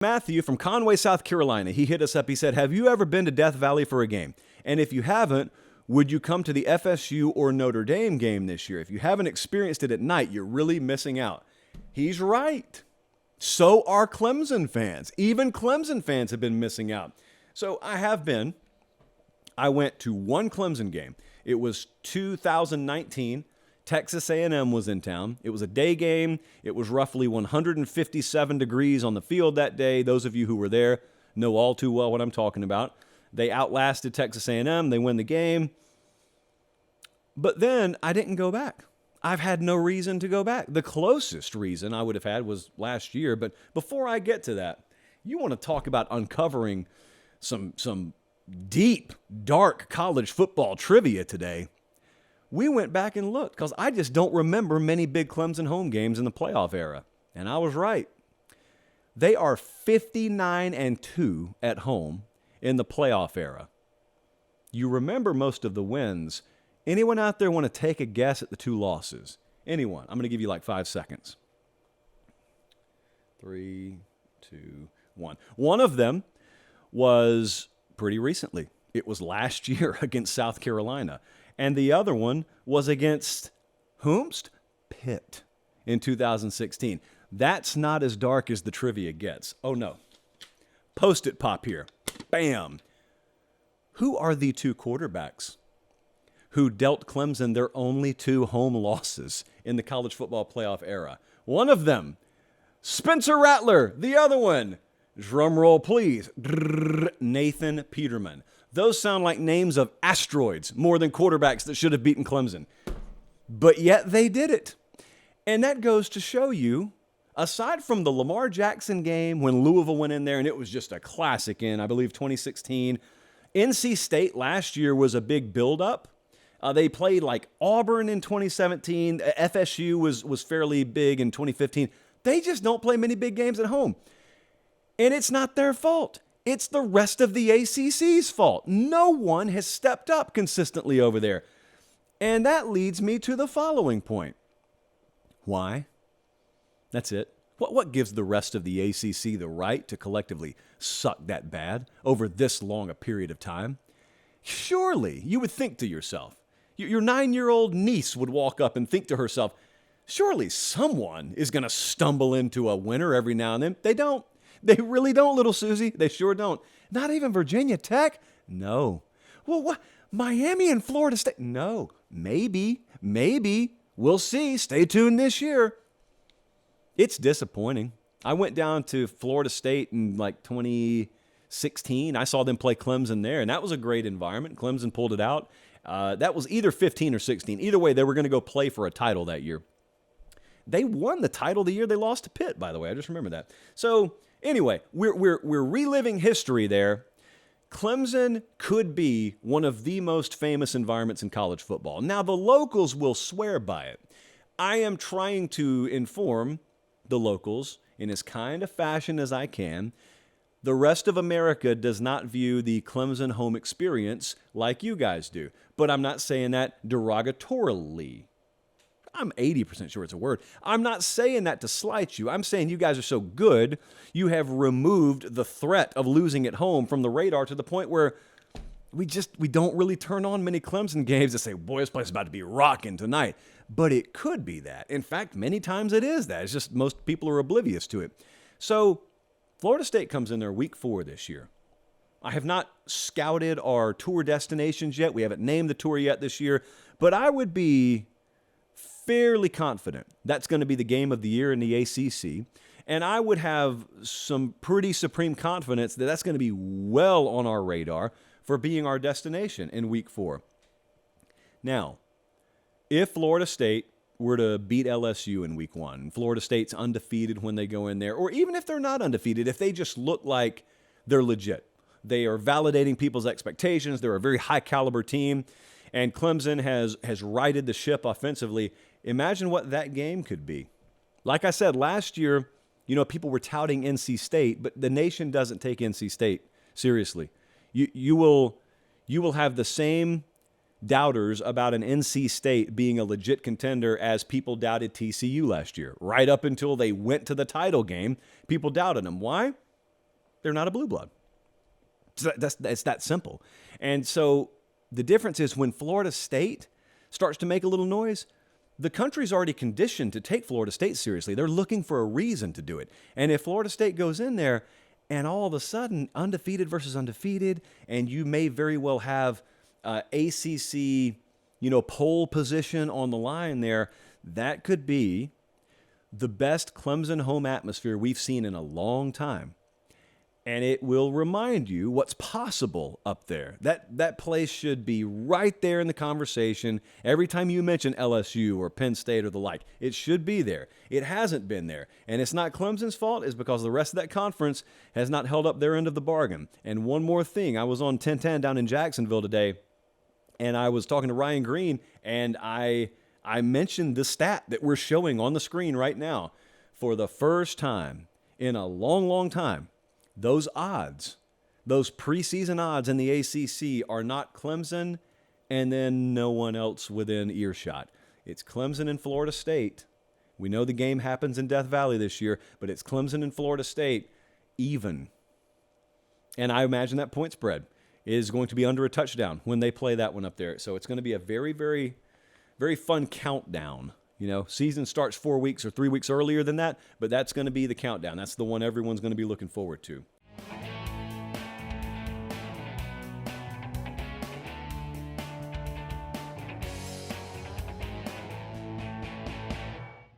Matthew from Conway, South Carolina, he hit us up. He said, have you ever been to Death Valley for a game? And if you haven't, would you come to the FSU or Notre Dame game this year? If you haven't experienced it at night, you're really missing out. He's right. So are Clemson fans. Even Clemson fans have been missing out. So I have been. I went to one Clemson game. It was 2019. Texas A&M was in town. It was a day game. It was roughly 157 degrees on the field that day. Those of you who were there know all too well what I'm talking about. They outlasted Texas A&M. They win the game. But then I didn't go back. I've had no reason to go back. The closest reason I would have had was last year. But before I get to that, you want to talk about uncovering some deep, dark college football trivia today. We went back and looked because I just don't remember many big Clemson home games in the playoff era. And I was right. They are 59-2 at home in the playoff era. You remember most of the wins. Anyone out there want to take a guess at the two losses? Anyone? I'm going to give you like 5 seconds. 3, 2, 1. One of them was pretty recently. It was last year against South Carolina. And the other one was against whomst? Pitt in 2016. That's not as dark as the trivia gets. Oh, no. Post-it pop here. Bam. Who are the two quarterbacks who dealt Clemson their only 2 home losses in the college football playoff era? One of them, Spencer Rattler. The other one, drum roll please, Nathan Peterman. Those sound like names of asteroids more than quarterbacks that should have beaten Clemson. But yet they did it. And that goes to show you, aside from the Lamar Jackson game when Louisville went in there and it was just a classic in, I believe, 2016, NC State last year was a big buildup. They played like Auburn in 2017. FSU was fairly big in 2015. They just don't play many big games at home. And it's not their fault. It's the rest of the ACC's fault. No one has stepped up consistently over there. And that leads me to the following point. Why? That's it. What gives the rest of the ACC the right to collectively suck that bad over this long a period of time? Surely, you would think to yourself, your 9-year-old niece would walk up and think to herself, surely someone is going to stumble into a winner every now and then. They don't. They really don't, little Susie. They sure don't. Not even Virginia Tech? No. Well, what? Miami and Florida State? No. Maybe. We'll see. Stay tuned this year. It's disappointing. I went down to Florida State in like 2016. I saw them play Clemson there, and that was a great environment. Clemson pulled it out. That was either 15 or 16. Either way, they were going to go play for a title that year. They won the title the year they lost to Pitt, by the way. I just remember that. So anyway, we're reliving history there. Clemson could be one of the most famous environments in college football. Now, the locals will swear by it. I am trying to inform the locals in as kind of fashion as I can. The rest of America does not view the Clemson home experience like you guys do. But I'm not saying that derogatorily. I'm 80% sure it's a word. I'm not saying that to slight you. I'm saying you guys are so good, you have removed the threat of losing at home from the radar to the point where we don't really turn on many Clemson games to say, boy, this place is about to be rocking tonight. But it could be that. In fact, many times it is that. It's just most people are oblivious to it. So Florida State comes in there week 4 this year. I have not scouted our tour destinations yet. We haven't named the tour yet this year. But I would be fairly confident that's going to be the game of the year in the ACC. And I would have some pretty supreme confidence that that's going to be well on our radar for being our destination in week 4. Now, if Florida State were to beat LSU in week 1, Florida State's undefeated when they go in there, or even if they're not undefeated, if they just look like they're legit, they are validating people's expectations, they're a very high caliber team, and Clemson has righted the ship offensively, imagine what that game could be. Like I said, last year, people were touting NC State, but the nation doesn't take NC State seriously. You will have the same doubters about an NC State being a legit contender as people doubted TCU last year. Right up until they went to the title game, people doubted them. Why? they're not a blue blood. So it's that simple. And so the difference is when Florida State starts to make a little noise, the country's already conditioned to take Florida State seriously. They're looking for a reason to do it. And if Florida State goes in there and all of a sudden undefeated versus undefeated, and you may very well have ACC, pole position on the line there, that could be the best Clemson home atmosphere we've seen in a long time. And it will remind you what's possible up there. That place should be right there in the conversation. Every time you mention LSU or Penn State or the like, it should be there. It hasn't been there. And it's not Clemson's fault. It's because the rest of that conference has not held up their end of the bargain. And one more thing. I was on 1010 down in Jacksonville today, and I was talking to Ryan Green, and I mentioned the stat that we're showing on the screen right now. For the first time in a long, long time, those odds, those preseason odds in the ACC are not Clemson and then no one else within earshot. It's Clemson and Florida State. We know the game happens in Death Valley this year, but it's Clemson and Florida State even. And I imagine that point spread is going to be under a touchdown when they play that one up there. So it's going to be a very, very, very fun countdown. Season starts 4 weeks or 3 weeks earlier than that, but that's going to be the countdown. That's the one everyone's going to be looking forward to.